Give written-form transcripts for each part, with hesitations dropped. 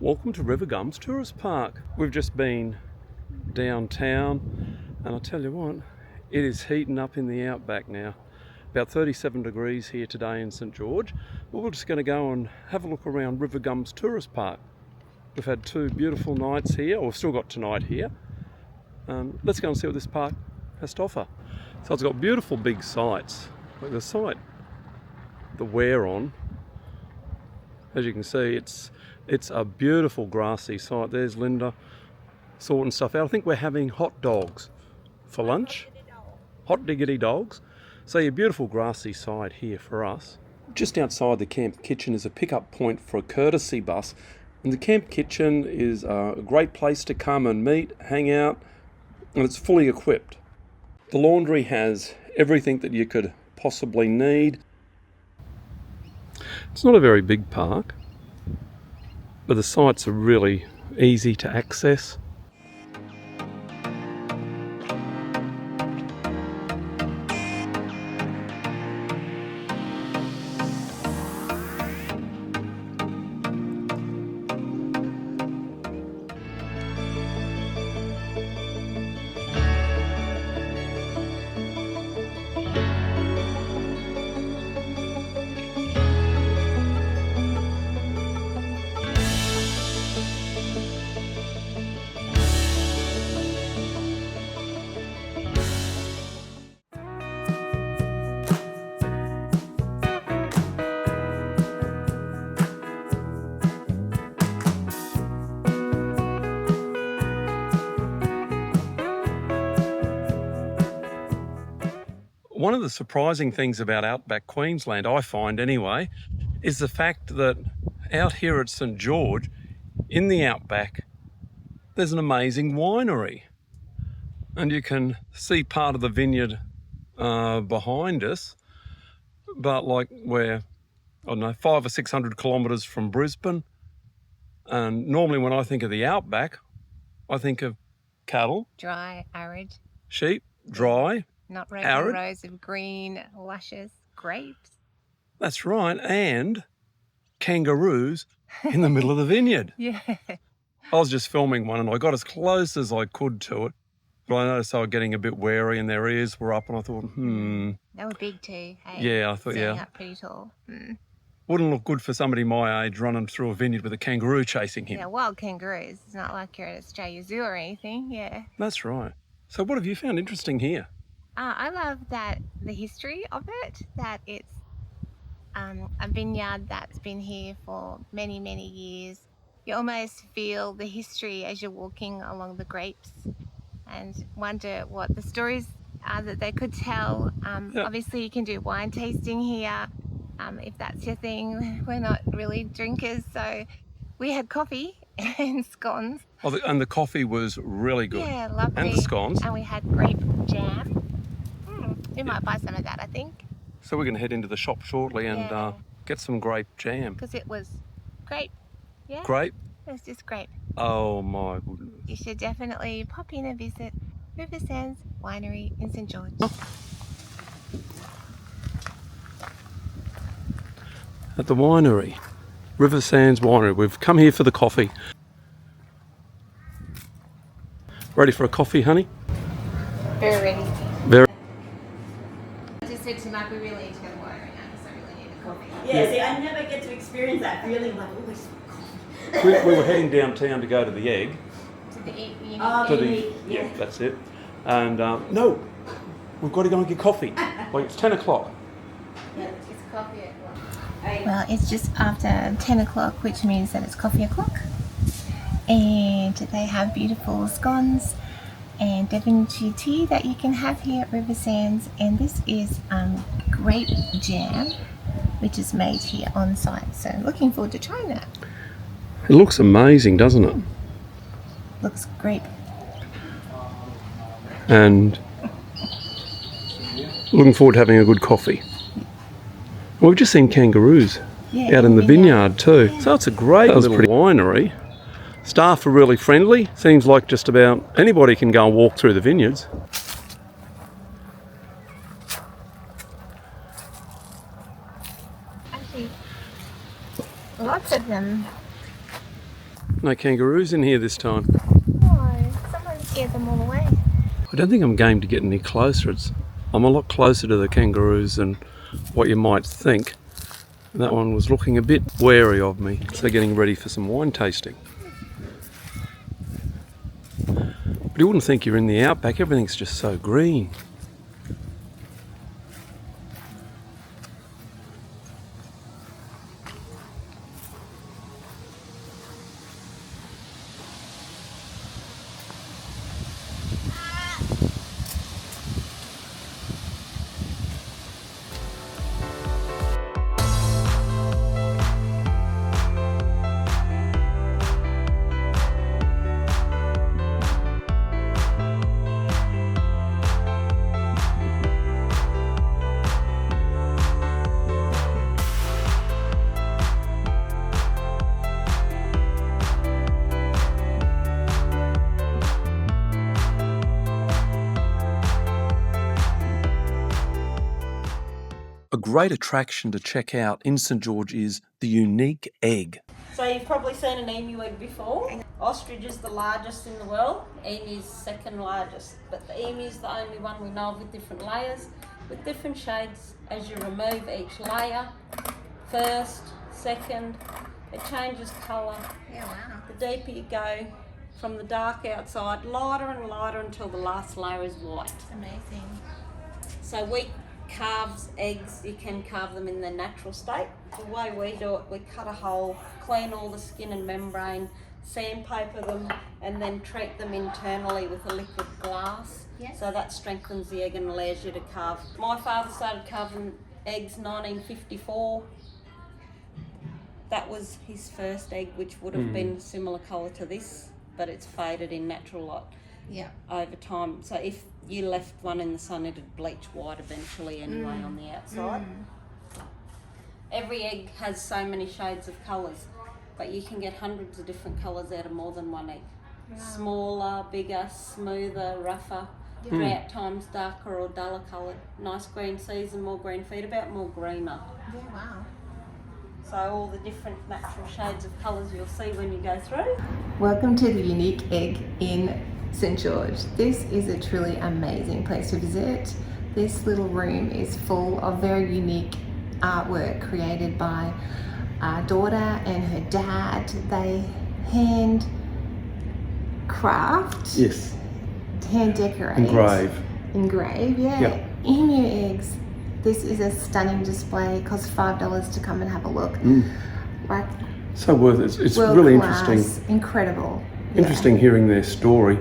Welcome to River Gums Tourist Park. We've just been downtown and I tell you what, it is heating up in the outback now. About 37 degrees here today in St George, but we're just going to go and have a look around River Gums Tourist Park. We've had two beautiful nights here, or we've still got tonight here. Let's go and see what this park has to offer. So it's got beautiful big sites, like the site that we're on. As you can see, it's a beautiful grassy site. There's Linda sorting stuff out. I think we're having hot dogs for lunch. Hot diggity dogs. So a beautiful grassy site here for us. Just outside the camp kitchen is a pickup point for a courtesy bus. And the camp kitchen is a great place to come and meet, hang out, and it's fully equipped. The laundry has everything that you could possibly need. It's not a very big park, but the sites are really easy to access. One of the surprising things about outback Queensland, I find anyway, is the fact that out here at St George, in the outback, there's an amazing winery. And you can see part of the vineyard behind us, but like we're, I don't know, 500 or 600 kilometres from Brisbane. And normally when I think of the outback, I think of cattle. Dry, arid. Sheep, dry. Not rows of green, luscious grapes. That's right, and kangaroos in the middle of the vineyard. Yeah. I was just filming one and I got as close as I could to it, but I noticed they were getting a bit wary and their ears were up and I thought, They were big too, hey? Yeah, I thought, Standing up pretty tall. Wouldn't look good for somebody my age running through a vineyard with a kangaroo chasing him. Yeah, wild kangaroos. It's not like you're at Australia Zoo or anything, yeah. That's right. So what have you found interesting here? I love that the history of it, that it's a vineyard that's been here for many, many years. You almost feel the history as you're walking along the grapes and wonder what the stories are that they could tell. Obviously you can do wine tasting here if that's your thing. We're not really drinkers, so we had coffee and scones. Oh, and the coffee was really good. Yeah, lovely. And the scones. And we had grape jam. We might buy some of that, I think. So we're going to head into the shop shortly and get some grape jam. Because it was grape. Yeah? Grape? It was just grape. Oh my goodness. You should definitely pop in and visit River Sands Winery in St George. At the winery, River Sands Winery. We've come here for the coffee. Ready for a coffee, honey? Very ready. Very. I just said to Mark, we really need to go to the winery now because I really need a coffee. Yeah, see, I never get to experience that feeling like, oh, it's coffee. We were heading downtown to go to the egg. To the Yeah, that's it. And no, we've got to go and get coffee. Like it's 10 o'clock. Yeah, it's coffee at 1. Well, it's just after 10 o'clock, which means that it's coffee o'clock. And they have beautiful scones and Devonshire tea that you can have here at River Sands. And this is grape jam, which is made here on site. So looking forward to trying that. It looks amazing, doesn't it? Looks great. And looking forward to having a good coffee. Well, we've just seen kangaroos out in the vineyard too. So it's a great little winery. Staff are really friendly. Seems like just about anybody can go and walk through the vineyards. Actually, lots of them. No kangaroos in here this time. No, someone scared them all away. I don't think I'm game to get any closer. I'm a lot closer to the kangaroos than what you might think. That one was looking a bit wary of me, so getting ready for some wine tasting. But you wouldn't think you're in the outback, everything's just so green. A great attraction to check out in St George is the unique egg. So you've probably seen an emu egg before. Ostrich is the largest in the world. Emu is second largest. But the emu is the only one we know of with different layers, with different shades. As you remove each layer, first, second, it changes colour. Yeah, wow. The deeper you go, from the dark outside, lighter and lighter until the last layer is white. Amazing. So we carve eggs, you can carve them in their natural state. The way we do it, we cut a hole, clean all the skin and membrane, sandpaper them, and then treat them internally with a liquid glass. Yes. So that strengthens the egg and allows you to carve. My father started carving eggs 1954. That was his first egg, which would have been similar colour to this, but it's faded in natural light. Yeah. Over time. So if you left one in the sun, it'd bleach white eventually anyway on the outside. Every egg has so many shades of colours, but you can get hundreds of different colours out of more than one egg. Wow. Smaller, bigger, smoother, rougher, drought times darker or duller coloured. Nice green season, more green feed, about more greener. Yeah, wow. So all the different natural shades of colours you'll see when you go through. Welcome to the unique egg in St George. This is a truly amazing place to visit. This little room is full of very unique artwork created by our daughter and her dad. They hand craft, Yes. hand decorate, engrave, yeah. Yep. Emu eggs. This is a stunning display. It costs $5 to come and have a look. Like, So worth it. It's world really class, interesting. incredible. Yeah. Interesting hearing their story,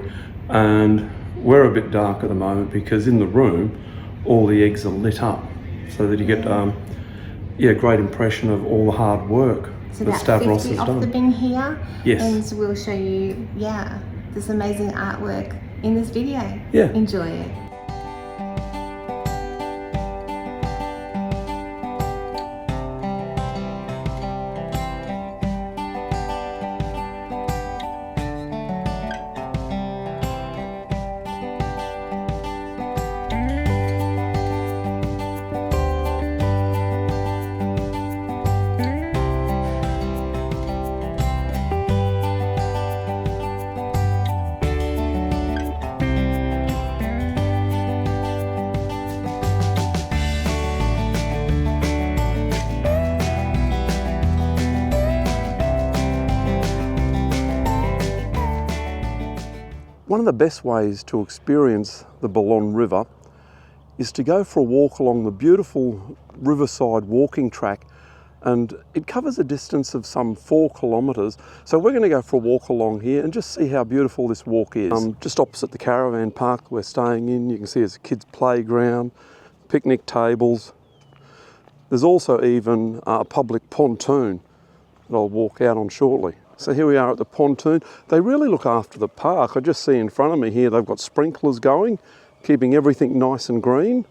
and we're a bit dark at the moment because in the room all the eggs are lit up so that you get a great impression of all the hard work It's that about Stavros 50 has off the done. bin here. Yes. And so we'll show you, this amazing artwork in this video. Yeah. Enjoy it. One of the best ways to experience the Boulogne River is to go for a walk along the beautiful riverside walking track, and it covers a distance of some 4 kilometres. So we're going to go for a walk along here and just see how beautiful this walk is. Just opposite the caravan park we're staying in, you can see there's a kids' playground, picnic tables. There's also even a public pontoon that I'll walk out on shortly. So here we are at the pontoon. They really look after the park. I just see in front of me here they've got sprinklers going, keeping everything nice and green.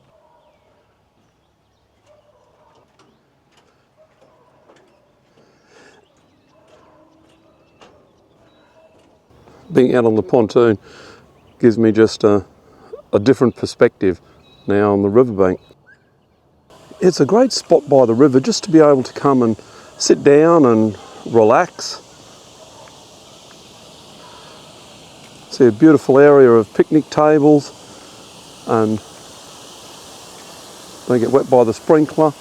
Being out on the pontoon gives me just a different perspective now on the riverbank. It's a great spot by the river just to be able to come and sit down and relax. See a beautiful area of picnic tables, and they get wet by the sprinkler.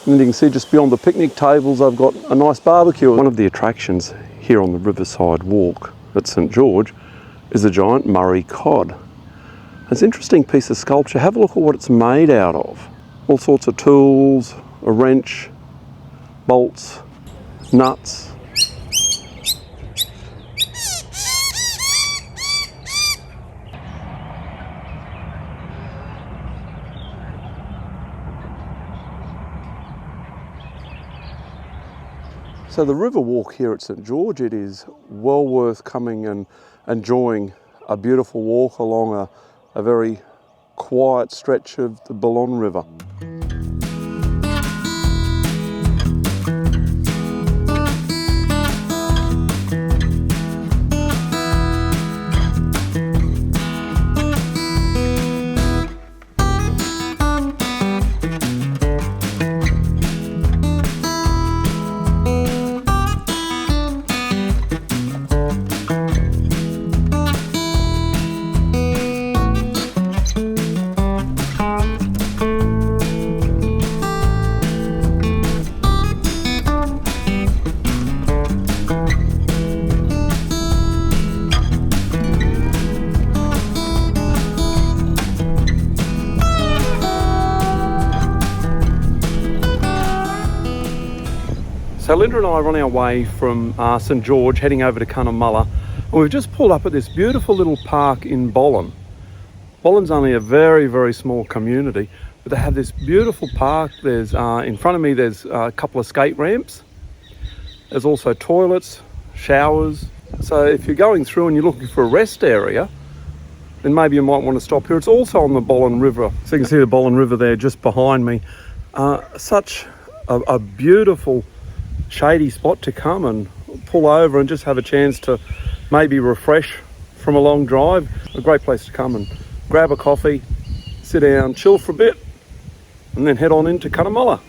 And you can see just beyond the picnic tables I've got a nice barbecue. One of the attractions here on the Riverside Walk at St George is a giant Murray cod. It's an interesting piece of sculpture. Have a look at what it's made out of. All sorts of tools, a wrench, bolts, nuts. So the river walk here at St George, it is well worth coming and enjoying a beautiful walk along a very quiet stretch of the Boulogne River. So Linda and I are on our way from St George, heading over to Cunnamulla, and we've just pulled up at this beautiful little park in Boulogne. Boulogne's only a very, very small community, but they have this beautiful park. There's in front of me there's a couple of skate ramps. There's also toilets, showers. So if you're going through and you're looking for a rest area, then maybe you might want to stop here. It's also on the Boulogne River. So you can see the Boulogne River there just behind me. Such a beautiful shady spot to come and pull over and just have a chance to maybe refresh from a long drive. A great place to come and grab a coffee, sit down, chill for a bit, and then head on into Cunnamulla.